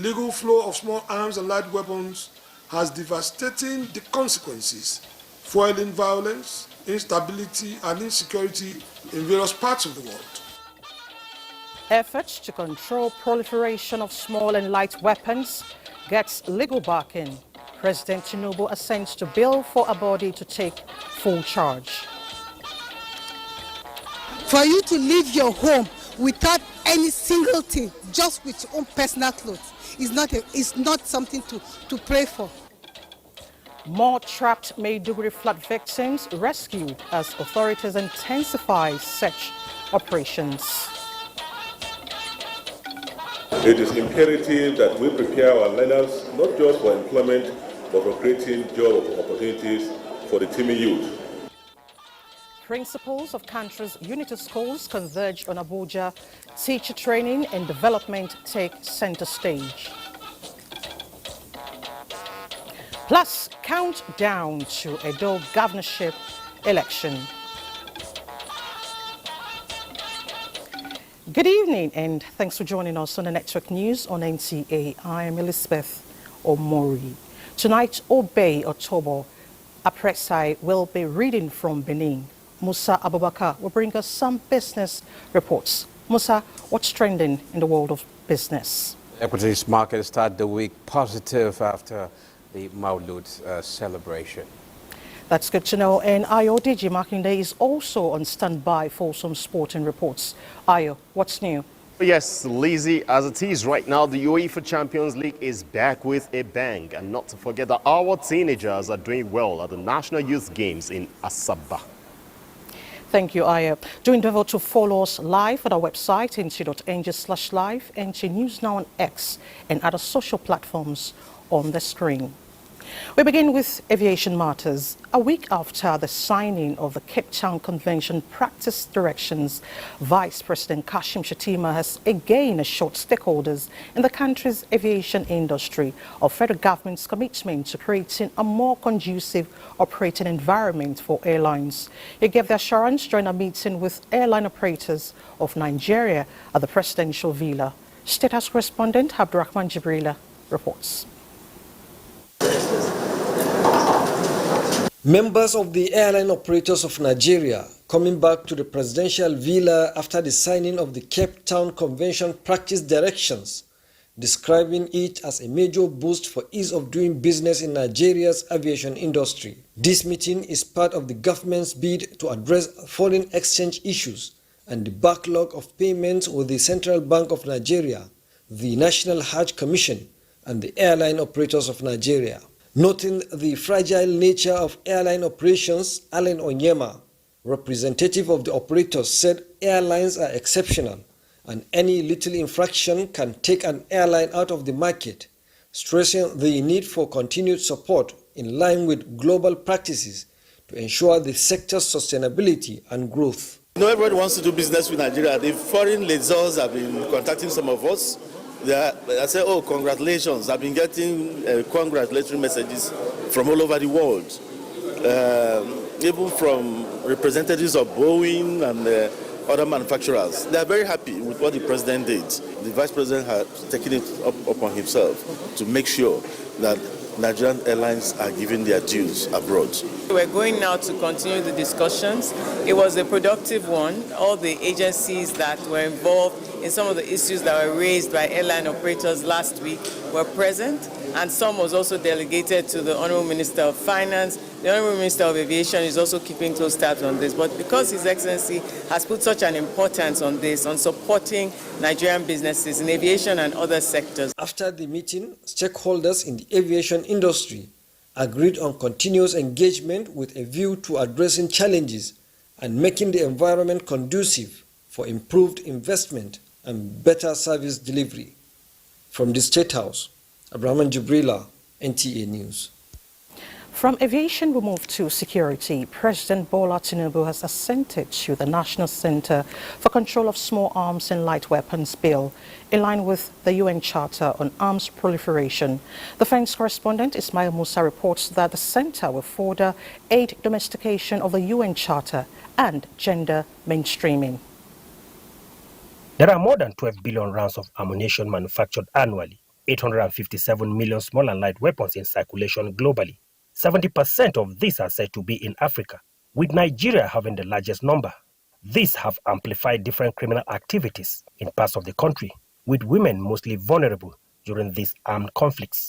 illegal flow of small arms and light weapons has devastating consequences, fueling violence, instability, and insecurity in various parts of the world. Efforts to control proliferation of small and light weapons gets legal backing. President Tinubu assents to bill for a body to take full charge. For you to leave your home without any single thing, just with your own personal clothes, is not something to pray for. More trapped Maiduguri flood victims rescued as authorities intensify search operations. It is imperative that we prepare our learners not just for employment, but for creating job opportunities for the teeming youth. Principals of country's unity schools converge on Abuja. Teacher training and development take center stage. Plus, countdown to Edo governorship election. Good evening and thanks for joining us on the Network News on NTA. I am Elizabeth Omori. Tonight, Obey Otobo Apresai will be reading from Benin. Musa Abubakar will bring us some business reports. Musa, what's trending in the world of business? Equities market start the week positive after the Maulud celebration. That's good to know. And Ayo DG Marking Day is also on standby for some sporting reports. Ayo, what's new? Yes, Lizzie, as it is right now, the UEFA Champions League is back with a bang. And not to forget that our teenagers are doing well at the National Youth Games in Asaba. Thank you, Ayo. Do endeavor to follow us live at our website, nt.ng/live, NT News Now on X, and other social platforms on the screen. We begin with Aviation Matters. A week after the signing of the Cape Town Convention Practice Directions, Vice President Kashim Shettima has again assured stakeholders in the country's aviation industry of federal government's commitment to creating a more conducive operating environment for airlines. He gave the assurance during a meeting with airline operators of Nigeria at the Presidential Villa. State House correspondent Abdurrahman Jibrila reports. Members of the airline operators of Nigeria coming back to the presidential villa after the signing of the Cape Town Convention Practice Directions, describing it as a major boost for ease of doing business in Nigeria's aviation industry. This meeting is part of the government's bid to address foreign exchange issues and the backlog of payments with the Central Bank of Nigeria, the National Hajj Commission, and the airline operators of Nigeria. Noting the fragile nature of airline operations, Allen Onyema, representative of the operators, said airlines are exceptional and any little infraction can take an airline out of the market, stressing the need for continued support in line with global practices to ensure the sector's sustainability and growth. Everybody wants to do business with Nigeria. The foreign lessors have been contacting some of us. I say, oh, congratulations. I've been getting congratulatory messages from all over the world, even from representatives of Boeing and other manufacturers. They are very happy with what the president did. The vice president has taken it upon himself to make sure that Nigerian airlines are giving their dues abroad. We're going now to continue the discussions. It was a productive one. All the agencies that were involved in some of the issues that were raised by airline operators last week were present, and some was also delegated to the Honorable Minister of Finance. The Honorable Minister of Aviation is also keeping close tabs on this, but because His Excellency has put such an importance on this, on supporting Nigerian businesses in aviation and other sectors. After the meeting, stakeholders in the aviation industry agreed on continuous engagement with a view to addressing challenges and making the environment conducive for improved investment and better service delivery. From the State House, Abraham Jibrila, NTA News. From aviation, we move to security. President Bola Tinubu has assented to the National Center for Control of Small Arms and Light Weapons Bill, in line with the UN Charter on Arms Proliferation. Defense correspondent Ismail Musa reports that the center will further aid domestication of the UN Charter and gender mainstreaming. There are more than 12 billion rounds of ammunition manufactured annually, 857 million small and light weapons in circulation globally. 70% of these are said to be in Africa, with Nigeria having the largest number. These have amplified different criminal activities in parts of the country, with women mostly vulnerable during these armed conflicts.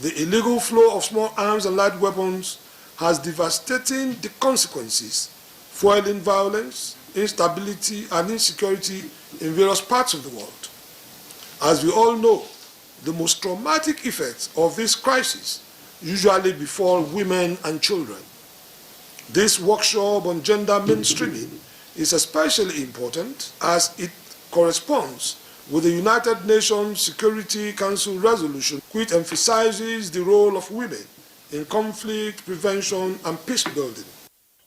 The illegal flow of small arms and light weapons has devastating the consequences, fueling violence, instability, and insecurity in various parts of the world. As we all know, the most traumatic effects of this crisis usually befall women and children. This workshop on gender mainstreaming is especially important as it corresponds with the United Nations Security Council resolution, which emphasizes the role of women in conflict prevention and peace building.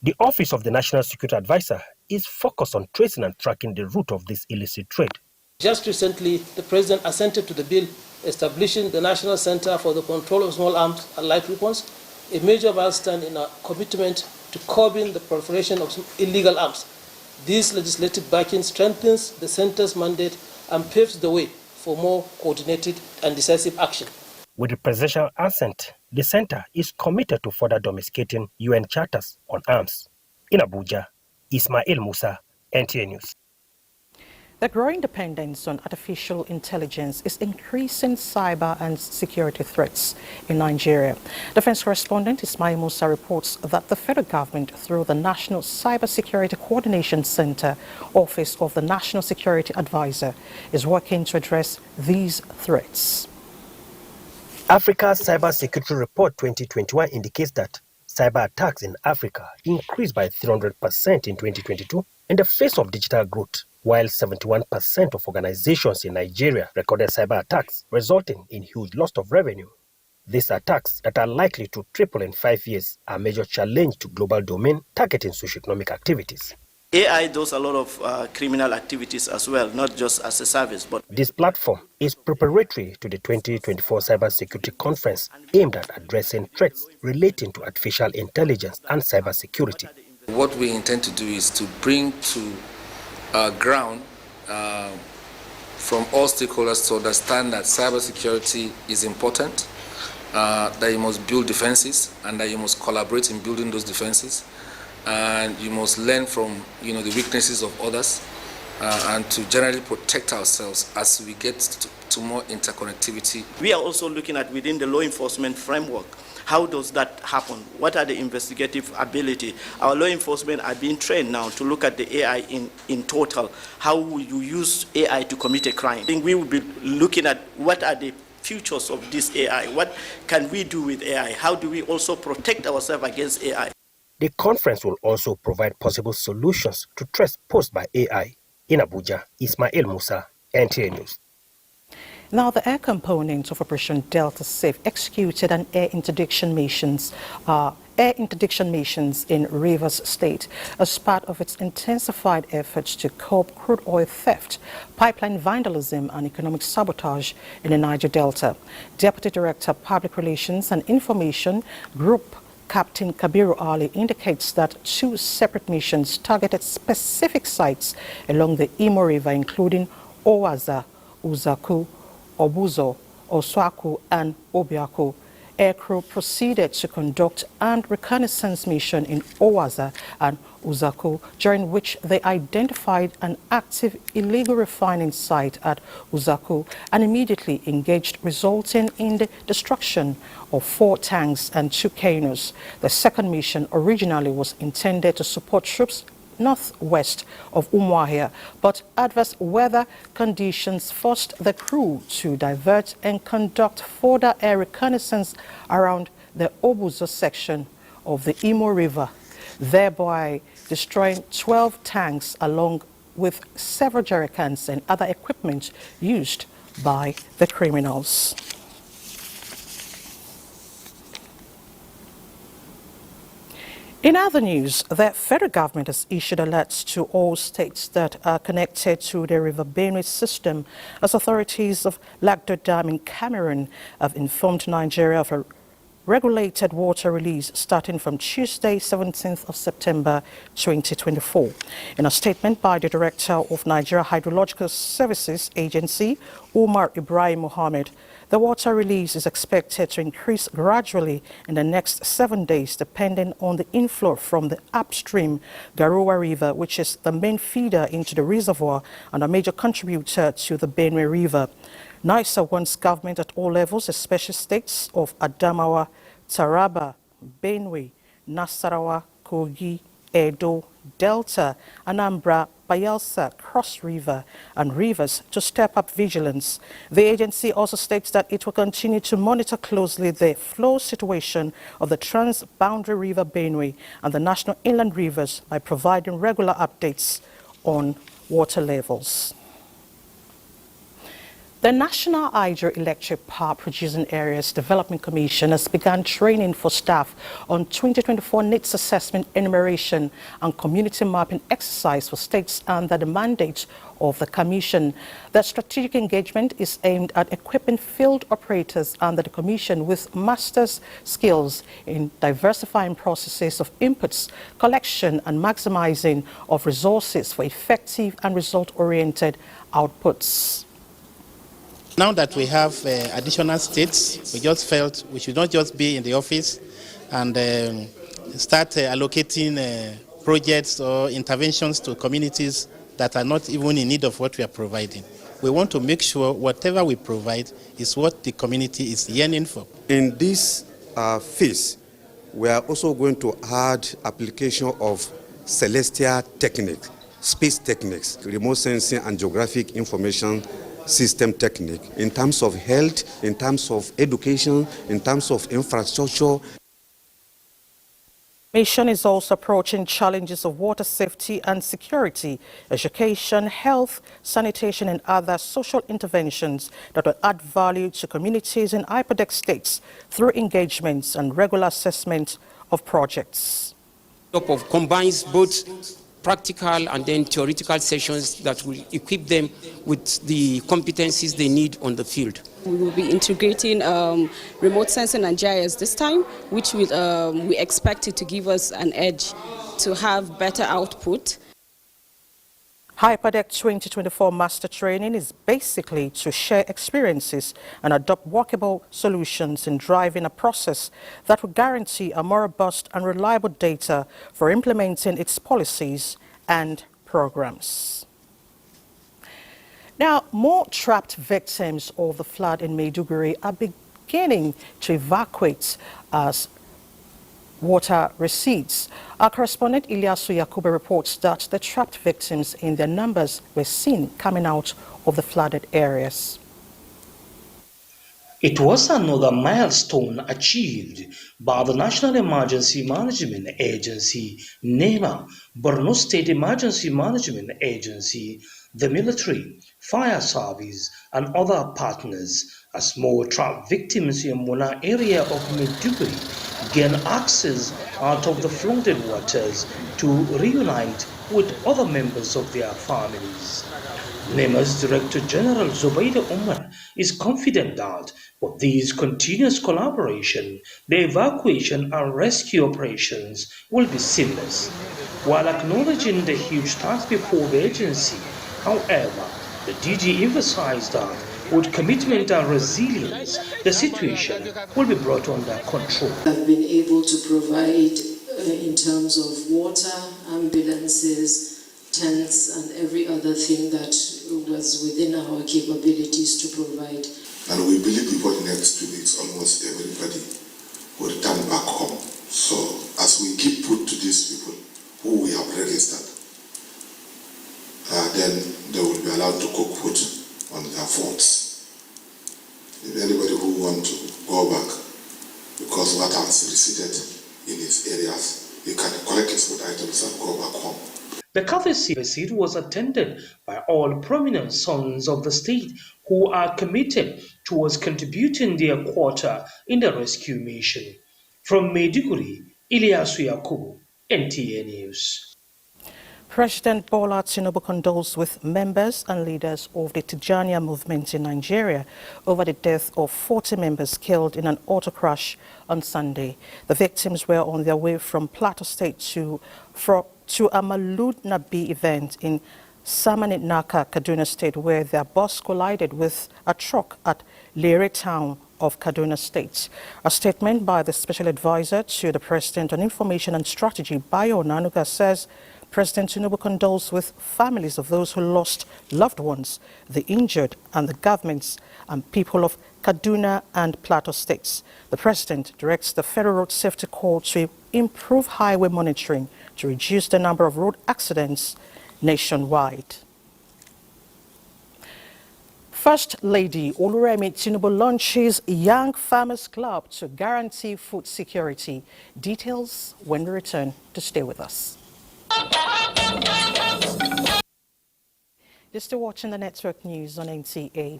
The Office of the National Security Advisor is focused on tracing and tracking the root of this illicit trade. Just recently, the President assented to the bill establishing the National Center for the Control of Small Arms and Light Weapons, a major milestone in our commitment to curbing the proliferation of illegal arms. This legislative backing strengthens the center's mandate and paves the way for more coordinated and decisive action. With the presidential assent, the center is committed to further domesticating UN charters on arms. In Abuja, Ismail Musa, NTA News. The growing dependence on artificial intelligence is increasing cyber and security threats in Nigeria. Defense correspondent Ismail Musa reports that the federal government, through the National Cybersecurity Coordination Center, Office of the National Security Advisor, is working to address these threats. Africa's Cyber Security Report 2021 indicates that cyber attacks in Africa increased by 300% in 2022 in the face of digital growth, while 71% of organizations in Nigeria recorded cyber attacks, resulting in huge loss of revenue. These attacks, that are likely to triple in 5 years, are a major challenge to global domain targeting socioeconomic activities. AI does a lot of criminal activities as well, not just as a service. But this platform is preparatory to the 2024 Cybersecurity Conference aimed at addressing threats relating to artificial intelligence and cybersecurity. What we intend to do is to bring to ground from all stakeholders to understand that cybersecurity is important, that you must build defenses and that you must collaborate in building those defenses. And you must learn from the weaknesses of others and to generally protect ourselves as we get to more interconnectivity. We are also looking at within the law enforcement framework. How does that happen? What are the investigative ability? Our law enforcement are being trained now to look at the AI in total. How will you use AI to commit a crime? I think we will be looking at what are the futures of this AI. What can we do with AI? How do we also protect ourselves against AI? The conference will also provide possible solutions to threats posed by AI. In Abuja, Ismail Musa, NTA News. Now, the air component of Operation Delta Safe executed an air interdiction missions in Rivers State as part of its intensified efforts to curb crude oil theft, pipeline vandalism and economic sabotage in the Niger Delta. Deputy Director Public Relations and Information Group Captain Kabiru Ali indicates that 2 separate missions targeted specific sites along the Imo River, including Owaza, Uzaku, Obuzo, Oswaku, and Obiaku. Aircrew proceeded to conduct an reconnaissance mission in Owaza and Uzaku, during which they identified an active illegal refining site at Uzaku and immediately engaged, resulting in the destruction of 4 tanks and 2 canoes. The second mission originally was intended to support troops northwest of Umuahia, but adverse weather conditions forced the crew to divert and conduct further air reconnaissance around the Obuzo section of the Imo River, thereby destroying 12 tanks along with several jerrycans and other equipment used by the criminals. In other news, the federal government has issued alerts to all states that are connected to the River Benue system, as authorities of Lagdo Dam in Cameroon have informed Nigeria of a regulated water release starting from Tuesday, 17th of September 2024. In a statement by the Director of Nigeria Hydrological Services Agency, Umar Ibrahim Mohammed, the water release is expected to increase gradually in the next 7 days, depending on the inflow from the upstream Garoua River, which is the main feeder into the reservoir and a major contributor to the Benue River. NISA wants government at all levels, especially states of Adamawa, Taraba, Benue, Nasarawa, Kogi, Edo, Delta, Anambra, Bayelsa, Cross River and Rivers to step up vigilance. The agency also states that it will continue to monitor closely the flow situation of the trans-boundary river Benue and the national inland rivers by providing regular updates on water levels. The National Hydroelectric Power Producing Areas Development Commission has begun training for staff on 2024 needs assessment enumeration and community mapping exercise for states under the mandate of the Commission. The strategic engagement is aimed at equipping field operators under the Commission with master's skills in diversifying processes of inputs, collection and maximizing of resources for effective and result-oriented outputs. Now that we have additional states, we just felt we should not just be in the office and start allocating projects or interventions to communities that are not even in need of what we are providing. We want to make sure whatever we provide is what the community is yearning for. In this phase, we are also going to add application of celestial technique, space techniques, remote sensing and geographic information system technique in terms of health, in terms of education, in terms of infrastructure. Mission is also approaching challenges of water safety and security, education, health, sanitation and other social interventions that will add value to communities in hypothetical states through engagements and regular assessment of projects. Combines both practical and then theoretical sessions that will equip them with the competencies they need on the field. We will be integrating remote sensing and GIS this time, which we expect it to give us an edge to have better output. Hyperdeck 2024 Master Training is basically to share experiences and adopt workable solutions in driving a process that will guarantee a more robust and reliable data for implementing its policies and programs. Now, more trapped victims of the flood in Maiduguri are beginning to evacuate as water recedes. Our correspondent Ilyasu Yakubu reports that the trapped victims in their numbers were seen coming out of the flooded areas. It was another milestone achieved by the National Emergency Management Agency, NEMA, Borno State Emergency Management Agency, the military, fire service, and other partners as more trapped victims in Muna area of Maiduguri gain access out of the flooded waters to reunite with other members of their families. NEMA's Director General Zubaida Umar is confident that with this continuous collaboration, the evacuation and rescue operations will be seamless. While acknowledging the huge task before the agency, however, the DG emphasized that with commitment and resilience, the situation will be brought under control. I've been able to provide in terms of water, ambulances, tents and every other thing that was within our capabilities to provide. And we believe before the next 2 weeks, almost everybody will return back home. So as we give food to these people who we have registered, then they will be allowed to cook food on their forts. If anybody who wants to go back, because water has receded in his areas, he can collect his food items and go back home. The courtesy visit was attended by all prominent sons of the state who are committed towards contributing their quota in the rescue mission. From Maiduguri, Ilyasu Yakubu, NTA News. President Bola Tinubu condoles with members and leaders of the Tijaniya movement in Nigeria over the death of 40 members killed in an auto crash on Sunday. The victims were on their way from Plateau State to a Maulud Nabi event in Samanit Naka, Kaduna State, where their bus collided with a truck at Lere town of Kaduna State. A statement by the Special Advisor to the President on Information and Strategy, Bayo Nanuga, says President Tinubu condoles with families of those who lost loved ones, the injured, and the governments and people of Kaduna and Plateau states. The President directs the Federal Road Safety Corps to improve highway monitoring to reduce the number of road accidents nationwide. First Lady Oluremi Tinubu launches Young Farmers Club to guarantee food security. Details when we return. To stay with us. You're still watching the Network News on NTA.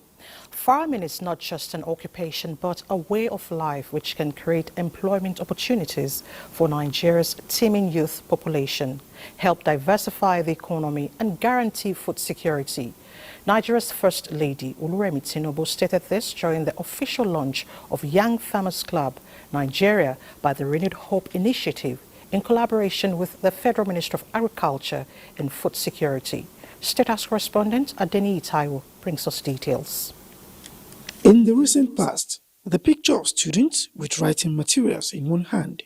Farming is not just an occupation, but a way of life which can create employment opportunities for Nigeria's teeming youth population, help diversify the economy, and guarantee food security. Nigeria's First Lady Oluremi Tinubu stated this during the official launch of Young Farmers Club Nigeria by the Renewed Hope Initiative in collaboration with the Federal Ministry of Agriculture and Food Security. State House correspondent Adeni Taiwo brings us details. In the recent past, the picture of students with writing materials in one hand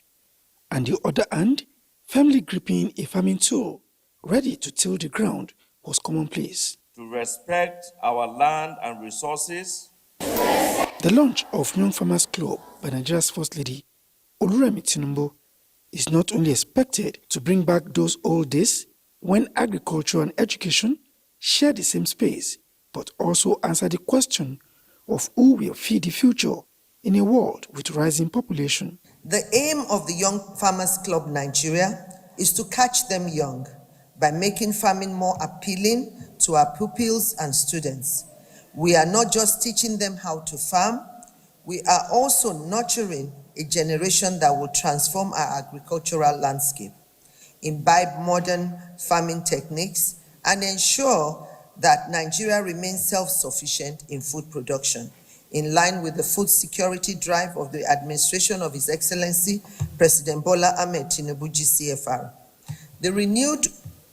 and the other hand firmly gripping a farming tool, ready to till the ground, was commonplace. To respect our land and resources. The launch of Young Farmers Club by Nigeria's First Lady Oluremi Tinubu is not only expected to bring back those old days when agriculture and education share the same space, but also answer the question of who will feed the future in a world with rising population. The aim of the Young Farmers Club Nigeria is to catch them young by making farming more appealing to our pupils and students. We are not just teaching them how to farm, we are also nurturing a generation that will transform our agricultural landscape, imbibe modern farming techniques, and ensure that Nigeria remains self-sufficient in food production, in line with the food security drive of the administration of His Excellency President Bola Ahmed Tinubu GCFR. The Renewed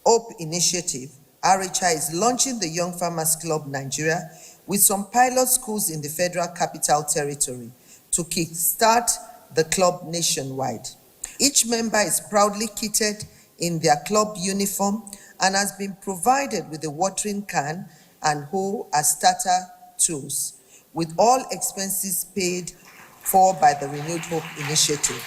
Hope Initiative, RHI, is launching the Young Farmers Club Nigeria with some pilot schools in the Federal Capital Territory to kickstart the club nationwide. Each member is proudly kitted in their club uniform and has been provided with a watering can and hoe as starter tools, with all expenses paid for by the Renewed Hope Initiative.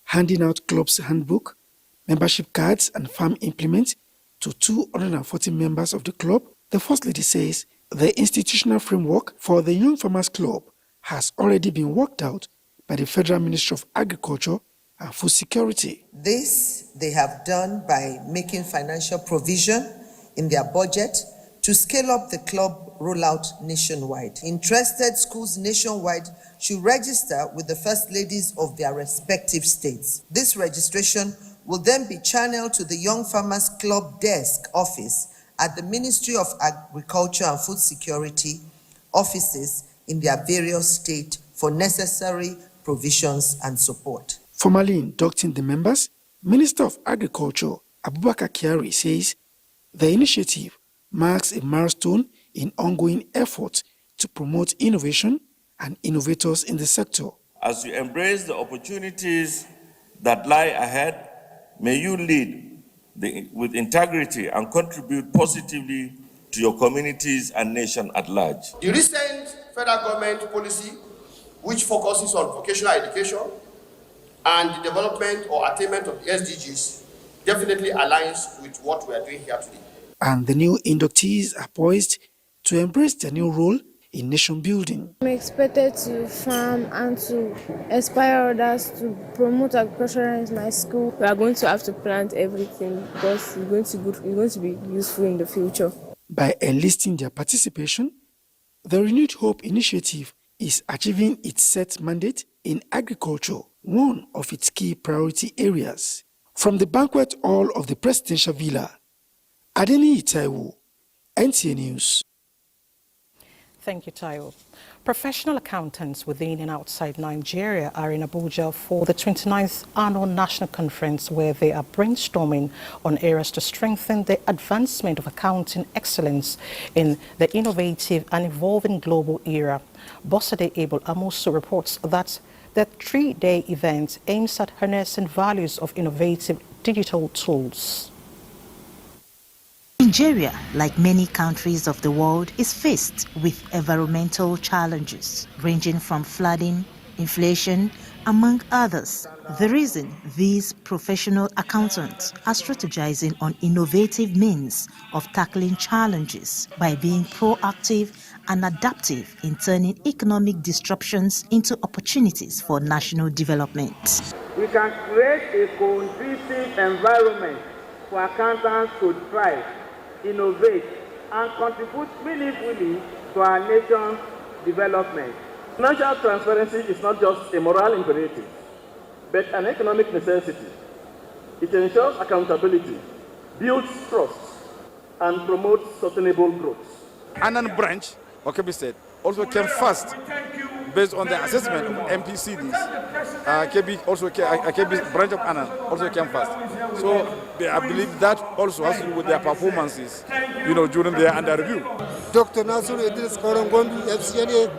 Handing out club's handbook, membership cards and farm implements to 240 members of the club, the First Lady says the institutional framework for the Young Farmers Club has already been worked out by the Federal Ministry of Agriculture and Food Security. This they have done by making financial provision in their budget to scale up the club rollout nationwide. Interested schools nationwide should register with the First Ladies of their respective states. This registration will then be channeled to the Young Farmers Club desk office at the Ministry of Agriculture and Food Security offices in their various states for necessary provisions and support. Formally inducting the members, Minister of Agriculture Abubakar Kyari says the initiative marks a milestone in ongoing efforts to promote innovation and innovators in the sector. As you embrace the opportunities that lie ahead, may you lead with integrity and contribute positively to your communities and nation at large. The recent federal government policy, which focuses on vocational education and the development or attainment of the SDGs, definitely aligns with what we are doing here today. And the new inductees are poised to embrace their new role in nation building. I'm expected to farm and to inspire others to promote agriculture in my school. We are going to have to plant everything because it's going to be useful in the future. By enlisting their participation, the Renewed Hope Initiative is achieving its set mandate in agriculture, one of its key priority areas. From the banquet hall of the Presidential Villa, Adeni Itaiwo, NTA News. Thank you, Tayo. Professional accountants within and outside Nigeria are in Abuja for the 29th Annual National Conference, where they are brainstorming on areas to strengthen the advancement of accounting excellence in the innovative and evolving global era. Bosade Abel Amosu reports that the three-day event aims at harnessing values of innovative digital tools. Nigeria, like many countries of the world, is faced with environmental challenges ranging from flooding, inflation, among others. The reason these professional accountants are strategizing on innovative means of tackling challenges by being proactive and adaptive in turning economic disruptions into opportunities for national development. We can create a conducive environment for accountants to thrive, innovate, and contribute meaningfully to our nation's development. Financial transparency is not just a moral imperative, but an economic necessity. It ensures accountability, builds trust, and promotes sustainable growth. Annan branch, Okabe said, also came first based on the assessment of MPCDs. KB branch of Annan also came first. So I believe that also has to do with their performances, during their under review. Dr. Nasur Idris Korongombi, FCNA,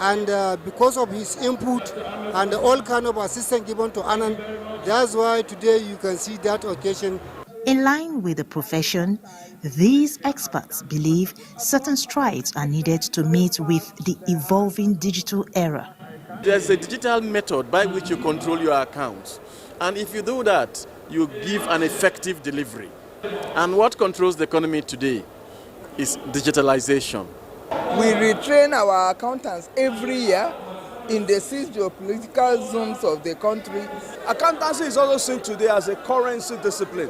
and because of his input and all kind of assistance given to Annan, that's why today you can see that occasion. In line with the profession, these experts believe certain strides are needed to meet with the evolving digital era. There's a digital method by which you control your accounts. And if you do that, you give an effective delivery. And what controls the economy today is digitalization. We retrain our accountants every year in the 6 geopolitical zones of the country. Accountancy is also seen today as a currency discipline.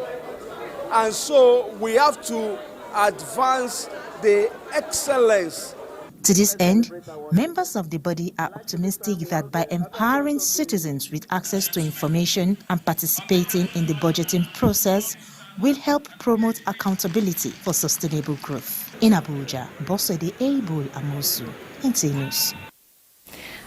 And so we have to advance the excellence. To this end, members of the body are optimistic that by empowering citizens with access to information and participating in the budgeting process will help promote accountability for sustainable growth. In Abuja, Bosede Abel Amosu, NTA News.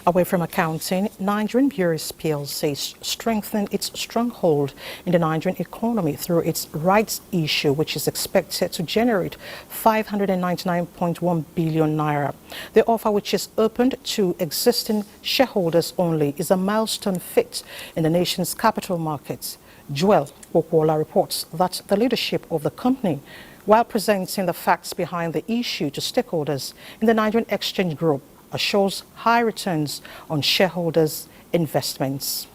Away from accounting, Nigerian Breweries PLC strengthened its stronghold in the Nigerian economy through its rights issue, which is expected to generate 599.1 billion naira. The offer, which is opened to existing shareholders only, is a milestone feat in the nation's capital markets. Joel Wokwola reports that the leadership of the company, while presenting the facts behind the issue to stakeholders in the Nigerian Exchange Group, assures high returns on shareholders' investments.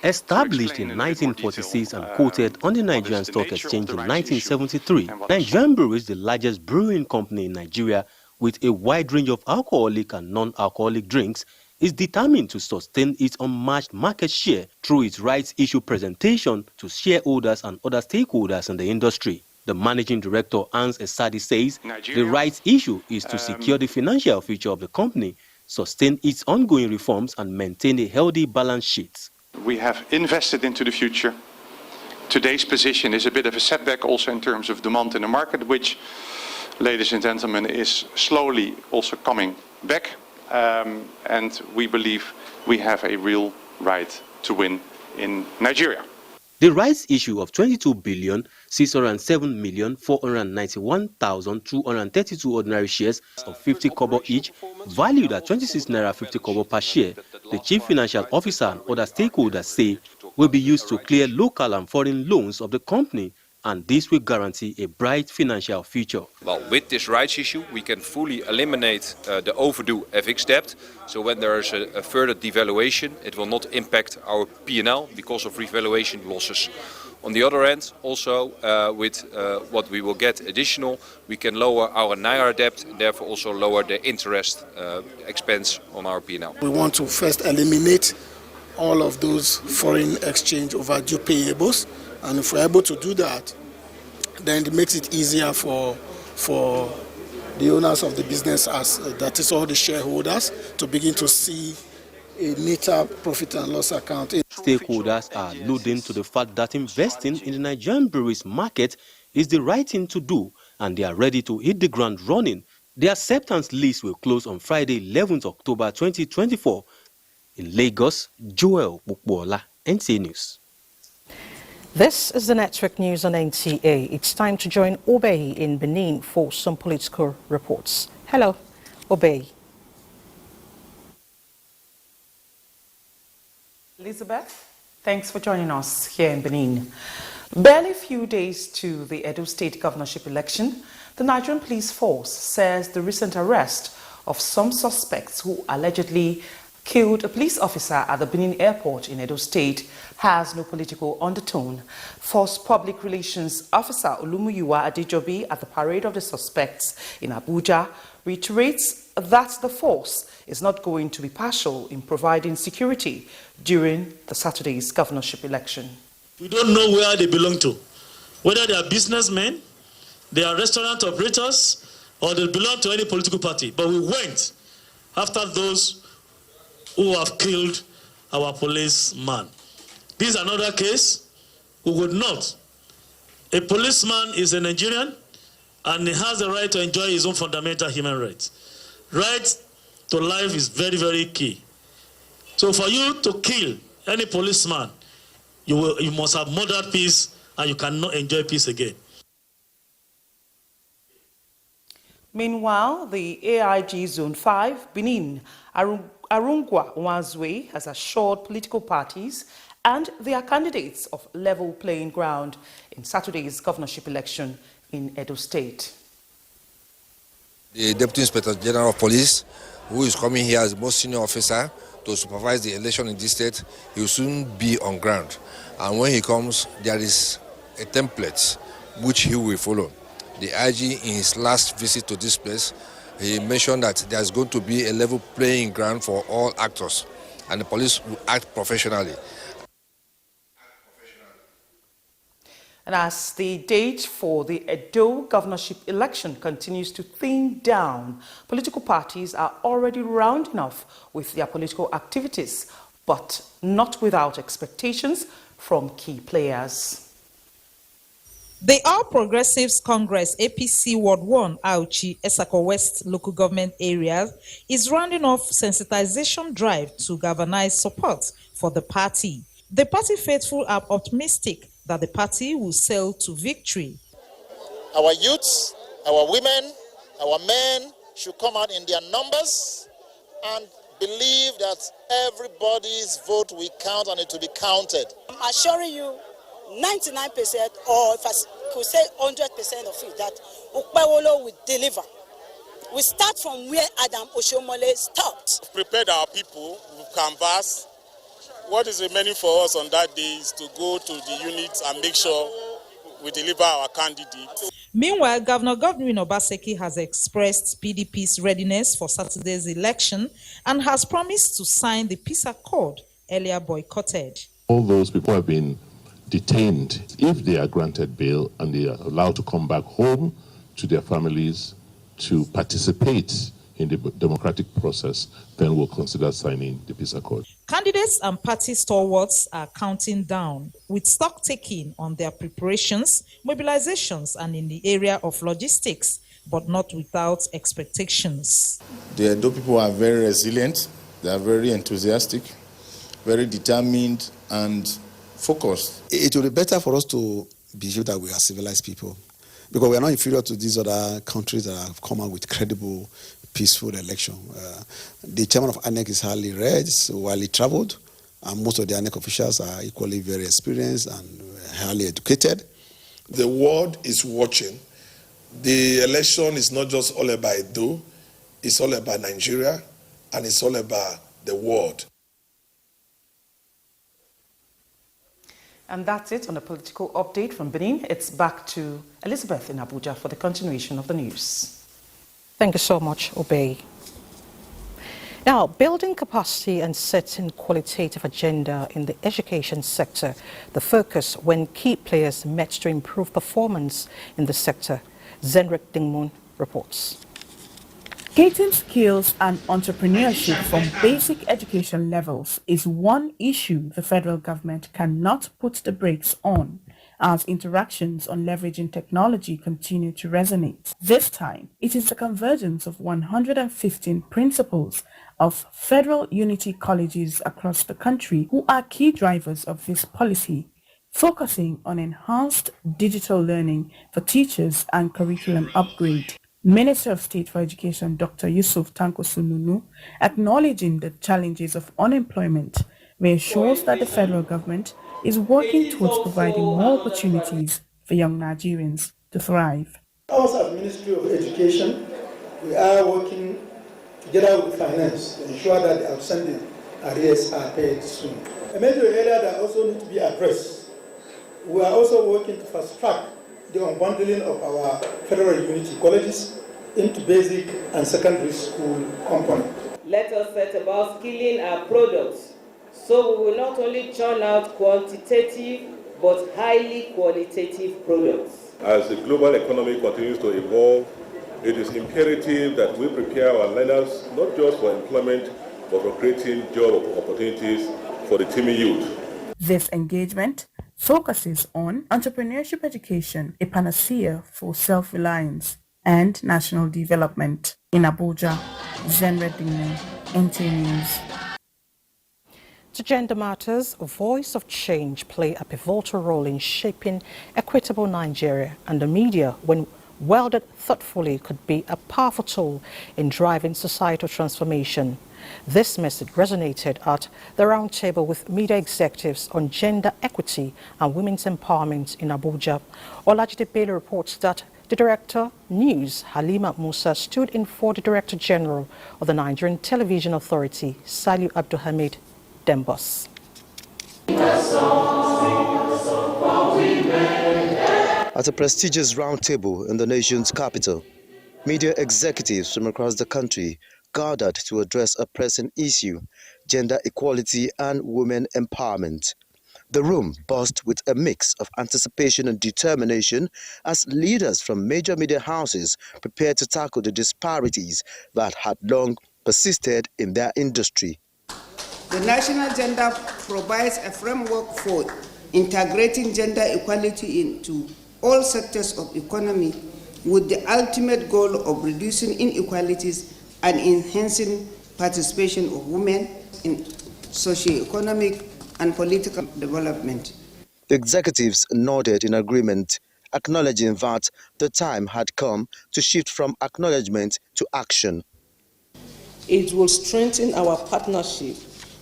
Established in 1946 and quoted on the Nigerian Stock Exchange in 1973, Nigerian Breweries, the largest brewing company in Nigeria with a wide range of alcoholic and non-alcoholic drinks, is determined to sustain its unmatched market share through its rights issue presentation to shareholders and other stakeholders in the industry. The managing director, Hans Esadi, says the rights issue is to secure the financial future of the company, sustain its ongoing reforms, and maintain a healthy balance sheet. We have invested into the future. Today's position is a bit of a setback also in terms of demand in the market, which, ladies and gentlemen, is slowly also coming back. And we believe we have a real right to win in Nigeria. The rights issue of 22,607,491,232 ordinary shares of 50 kobo each, valued at 26 naira 50 kobo per share, the chief financial officer and other stakeholders say will be used to clear local and foreign loans of the company, and this will guarantee a bright financial future. Well, with this rights issue, we can fully eliminate the overdue FX debt. So when there is a further devaluation, it will not impact our P&L because of revaluation losses. On the other hand, also with what we will get additional, we can lower our Naira debt and therefore also lower the interest expense on our P&L. We want to first eliminate all of those foreign exchange overdue payables. And if we're able to do that, then it makes it easier for the owners of the business, that is all the shareholders, to begin to see a neater profit and loss account. Stakeholders are alluding to the fact that investing in the Nigerian breweries market is the right thing to do, and they are ready to hit the ground running. The acceptance list will close on Friday, 11th October 2024. In Lagos, Joel Bukbola, NTA News. This is the Network News on NTA. It's time to join Obey in Benin for some political reports. Hello, Obey. Elizabeth, thanks for joining us here in Benin. Barely a few days to the Edo State governorship election, the Nigerian police force says the recent arrest of some suspects who allegedly killed a police officer at the Benin airport in Edo State has no political undertone. Force Public Relations Officer Olumuyiwa Adejobi at the parade of the suspects in Abuja reiterates that the force is not going to be partial in providing security during the Saturday's governorship election. We don't know where they belong to, whether they are businessmen, they are restaurant operators, or they belong to any political party. But we went after those who have killed our policeman. This is another case. We would not. A policeman is a Nigerian and he has the right to enjoy his own fundamental human rights. Right to life is very, very key. So for you to kill any policeman, you must have murdered peace and you cannot enjoy peace again. Meanwhile, the AIG Zone 5, Benin, Arungwa Nwazwe has assured political parties and their candidates of level playing ground in Saturday's governorship election in Edo State. The Deputy Inspector General of Police, who is coming here as the most senior officer to supervise the election in this state, he will soon be on ground. And when he comes, there is a template which he will follow. The IG, in his last visit to this place, he mentioned that there is going to be a level playing ground for all actors, and the police will act professionally. And as the date for the Edo governorship election continues to thin down, political parties are already rounding off with their political activities, but not without expectations from key players. The All Progressives Congress APC Ward 1 Auchi Esako West local government area is rounding off sensitization drive to galvanize support for the party. The party faithful are optimistic that the party will sail to victory. Our youths, our women, our men should come out in their numbers and believe that everybody's vote will count and it will be counted. I'm assuring you 99%, or if I could say 100% of it, that Ukpawolo will deliver. We start from where Adam Oshomole stopped. We've prepared our people, we've canvassed. What is remaining for us on that day is to go to the units and make sure we deliver our candidates. Meanwhile, Governor Godwin Obaseki has expressed PDP's readiness for Saturday's election and has promised to sign the peace accord earlier boycotted. All those people have been detained. If they are granted bail and they are allowed to come back home to their families to participate in the democratic process, then we'll consider signing the peace accord. Candidates and party stalwarts are counting down, with stock taking on their preparations, mobilizations, and in the area of logistics, but not without expectations. The Edo people are very resilient, they are very enthusiastic, very determined, and focused. It will be better for us to be sure that we are civilized people, because we are not inferior to these other countries that have come out with credible, peaceful election. The chairman of ANEC is highly read, so while he traveled, and most of the ANEC officials are equally very experienced and highly educated. The world is watching. The election is not just all about Edo, it's all about Nigeria, and it's all about the world. And that's it on the political update from Benin. It's back to Elizabeth in Abuja for the continuation of the news. Thank you so much, Obey. Now, building capacity and setting qualitative agenda in the education sector, the focus when key players met to improve performance in the sector. Zenrik Dingmun reports. Getting skills and entrepreneurship from basic education levels is one issue the federal government cannot put the brakes on, as interactions on leveraging technology continue to resonate. This time, it is the convergence of 115 principals of federal unity colleges across the country who are key drivers of this policy, focusing on enhanced digital learning for teachers and curriculum upgrade. Minister of State for Education Dr. Yusuf Tanko Sununu, acknowledging the challenges of unemployment, reassures that the federal government is working towards providing more opportunities for young Nigerians to thrive. Also, as Ministry of Education, we are working together with finance to ensure that the outstanding arrears are paid soon. A major area that also needs to be addressed, we are also working to fast track the unbundling of our federal unity colleges into basic and secondary school component. Let us set about skilling our products so we will not only churn out quantitative but highly qualitative products. As the global economy continues to evolve, it is imperative that we prepare our learners not just for employment but for creating job opportunities for the teeming youth. This engagement focuses on entrepreneurship education, a panacea for self-reliance and national development. In Abuja, Zenredine, NTA News. To Gender Matters, a voice of change play a pivotal role in shaping equitable Nigeria, and the media, when wielded thoughtfully, could be a powerful tool in driving societal transformation. This message resonated at the roundtable with media executives on gender equity and women's empowerment in Abuja. Olajide Bello reports that the Director, News, Halima Musa, stood in for the Director General of the Nigerian Television Authority, Saliu Abdulhamid Dembos. At a prestigious roundtable in the nation's capital, media executives from across the country gathered to address a pressing issue: gender equality and women empowerment. The room buzzed with a mix of anticipation and determination as leaders from major media houses prepared to tackle the disparities that had long persisted in their industry. The National Gender provides a framework for integrating gender equality into all sectors of economy with the ultimate goal of reducing inequalities and enhancing participation of women in socio-economic and political development. The executives nodded in agreement, acknowledging that the time had come to shift from acknowledgement to action. It will strengthen our partnership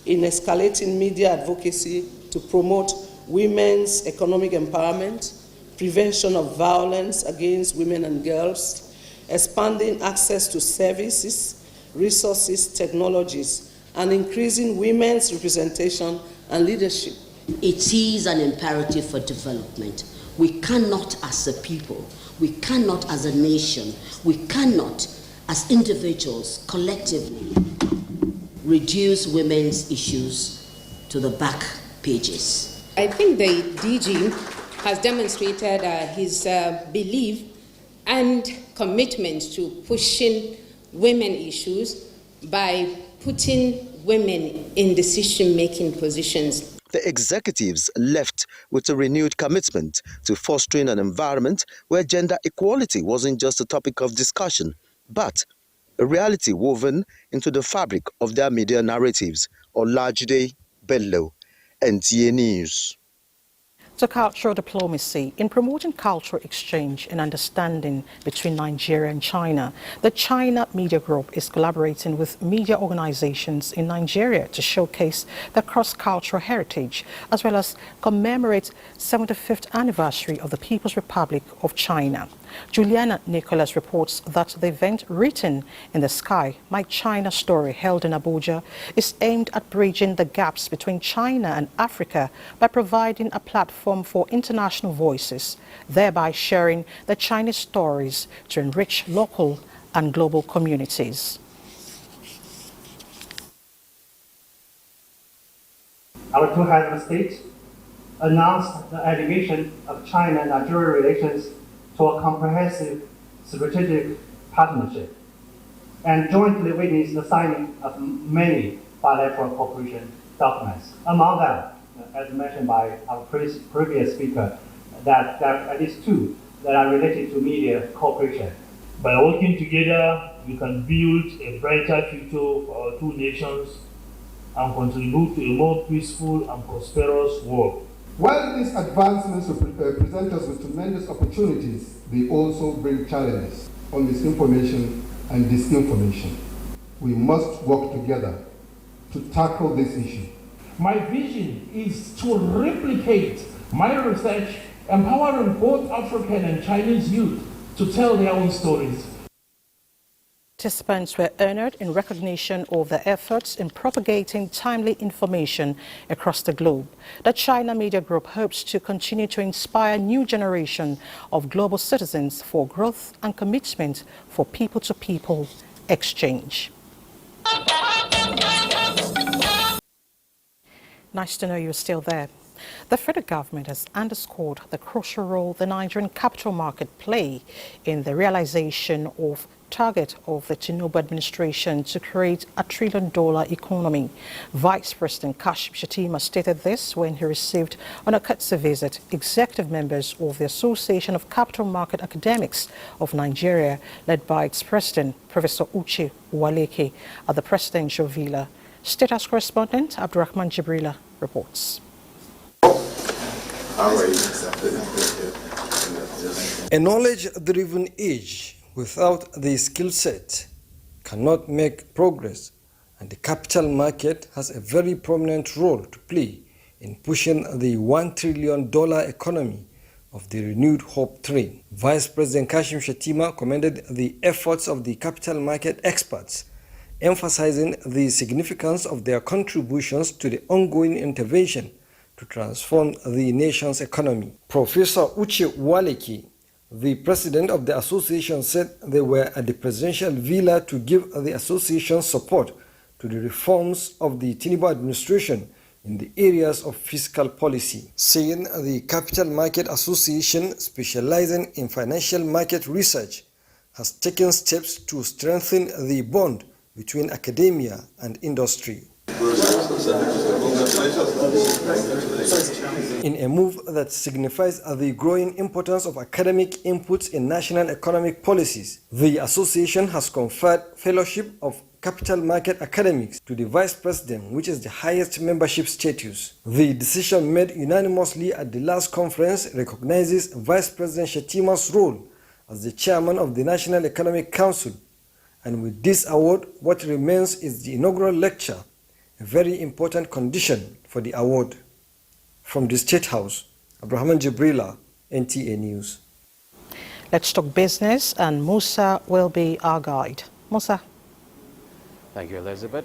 in escalating media advocacy to promote women's economic empowerment, prevention of violence against women and girls, expanding access to services, resources, technologies, and increasing women's representation and leadership. It is an imperative for development. We cannot as a people, we cannot as a nation, we cannot as individuals collectively reduce women's issues to the back pages. I think the DG has demonstrated his belief and commitment to pushing women issues by putting women in decision-making positions. The executives left with a renewed commitment to fostering an environment where gender equality wasn't just a topic of discussion, but a reality woven into the fabric of their media narratives. Olajide Bello, NTA News. To cultural diplomacy, in promoting cultural exchange and understanding between Nigeria and China, the China Media Group is collaborating with media organizations in Nigeria to showcase the cross-cultural heritage, as well as commemorate 75th anniversary of the People's Republic of China. Juliana Nicholas reports that the event, Written in the Sky, My China Story, held in Abuja, is aimed at bridging the gaps between China and Africa by providing a platform for international voices, thereby sharing the Chinese stories to enrich local and global communities. Our two heads of state announced the elevation of China-Nigeria relations to a comprehensive strategic partnership and jointly witnessed the signing of many bilateral cooperation documents. Among them, as mentioned by our previous speaker, that there are at least two that are related to media cooperation. By working together, we can build a brighter future for our two nations and contribute to a more peaceful and prosperous world. While these advancements present us with tremendous opportunities, they also bring challenges on misinformation and disinformation. We must work together to tackle this issue. My vision is to replicate my research, empowering both African and Chinese youth to tell their own stories. Participants were honored in recognition of their efforts in propagating timely information across the globe. The China Media Group hopes to continue to inspire new generation of global citizens for growth and commitment for people-to-people exchange. Nice to know you're still there. The federal government has underscored the crucial role the Nigerian capital market play in the realization of target of the Tinubu administration to create a $1 trillion economy. Vice President Kashim Shettima stated this when he received on a courtesy visit executive members of the Association of Capital Market Academics of Nigeria, led by its president, Professor Uche Uwaleke, at the presidential villa. State House correspondent Abdurrahman Jibrila reports. A knowledge-driven age without the skill set cannot make progress, and the capital market has a very prominent role to play in pushing the $1 trillion economy of the renewed hope train. Vice President Kashim Shettima commended the efforts of the capital market experts, emphasizing the significance of their contributions to the ongoing intervention to transform the nation's economy. Professor Uche Uwaleke, the president of the association, said they were at the presidential villa to give the association support to the reforms of the Tinubu administration in the areas of fiscal policy. Saying the Capital Market Association, specializing in financial market research, has taken steps to strengthen the bond between academia and industry. In a move that signifies the growing importance of academic inputs in national economic policies, the association has conferred fellowship of capital market academics to the vice president, which is the highest membership status. The decision made unanimously at the last conference recognizes Vice President Shettima's role as the chairman of the National Economic Council. And with this award, what remains is the inaugural lecture, a very important condition for the award. From the State House, Abdurrahman Jibrila, NTA News. Let's talk business, and Musa will be our guide. Musa. Thank you, Elizabeth.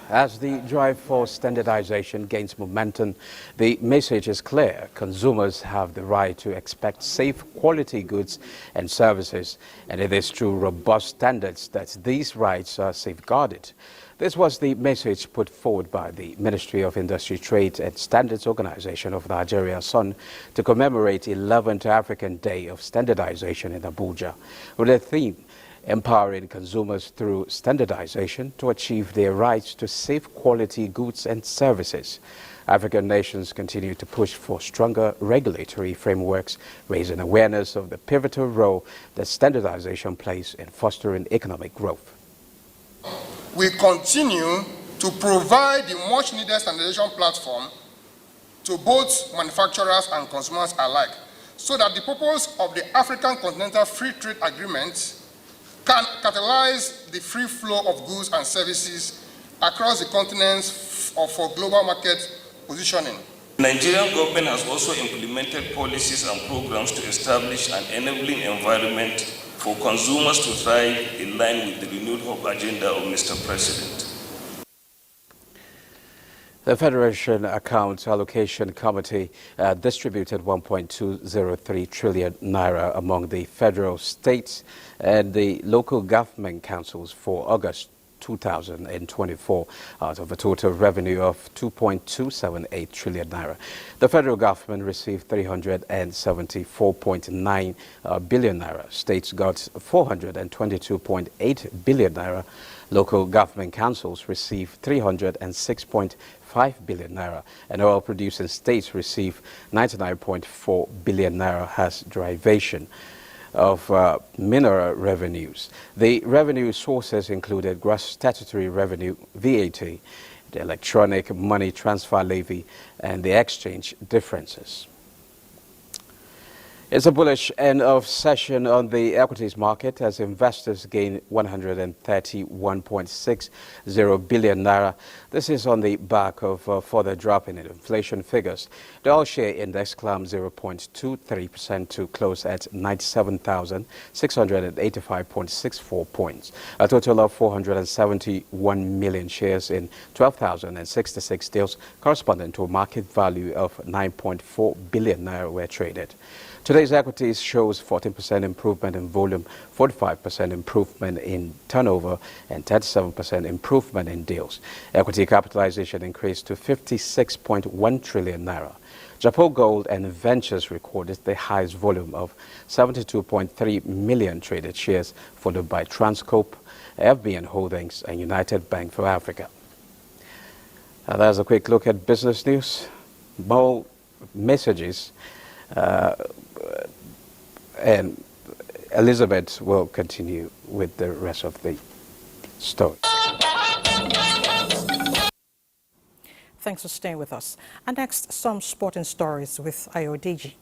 As the drive for standardization gains momentum, the message is clear. Consumers have the right to expect safe, quality goods and services, and it is through robust standards that these rights are safeguarded. This was the message put forward by the Ministry of Industry, Trade and Standards Organization of Nigeria, SON, to commemorate 11th African Day of Standardization in Abuja, with a theme empowering consumers through standardization to achieve their rights to safe quality goods and services. African nations continue to push for stronger regulatory frameworks, raising awareness of the pivotal role that standardization plays in fostering economic growth. We continue to provide the much-needed standardization platform to both manufacturers and consumers alike, so that the purpose of the African Continental Free Trade Agreement can catalyze the free flow of goods and services across the continents for global market positioning. The Nigerian government has also implemented policies and programs to establish an enabling environment for consumers to thrive in line with the renewed hope agenda of Mr. President. The Federation Accounts Allocation Committee distributed 1.203 trillion naira among the federal, states and the local government councils for August 2024 out of a total revenue of 2.278 trillion naira. The federal government received 374.9 billion naira. States got 422.8 billion naira. Local government councils received 306.5 1.5 billion naira, and oil-producing states receive 99.4 billion naira as derivation of mineral revenues. The revenue sources included gross statutory revenue, VAT, the electronic money transfer levy, and the exchange differences. It's a bullish end of session on the equities market as investors gain 131.60 billion naira. This is on the back of further drop in inflation figures. The all share index climbed 0.23% to close at 97,685.64 points. A total of 471 million shares in 12,066 deals, corresponding to a market value of 9.4 billion naira, were traded. Today's equities shows 14% improvement in volume, 45% improvement in turnover, and 37% improvement in deals. Equity capitalization increased to 56.1 trillion naira. Japo Gold and Ventures recorded the highest volume of 72.3 million traded shares, followed by Transcope, FBN Holdings, and United Bank for Africa. Now there's a quick look at business news. More messages. And Elizabeth will continue with the rest of the story. Thanks for staying with us. And next, some sporting stories with Ayodeji.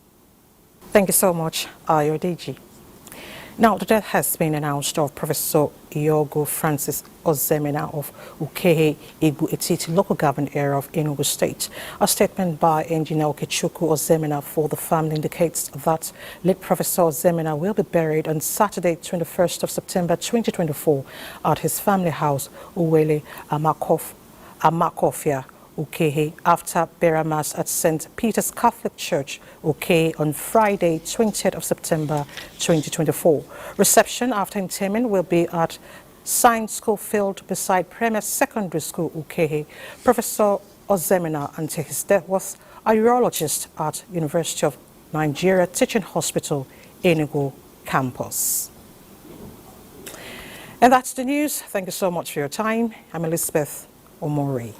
Thank you so much, Ayodeji. Now, the death has been announced of Professor Iogo Francis Ozemena of Ukehe, Igbo Etiti local government area of Enugu State. A statement by Engineer Okechukwu Ozemena for the family indicates that late Professor Ozemena will be buried on Saturday, 21st of September 2024 at his family house, Uwele Amakofia, Ukehe, after burial mass at St. Peter's Catholic Church, Ukehe, on Friday, 20th of September 2024. Reception after interment will be at Science School Field beside Premier Secondary School, Ukehe. Professor Ozemena, until his death, was a urologist at University of Nigeria Teaching Hospital, Enugu campus. And that's the news. Thank you so much for your time. I'm Elizabeth Omori.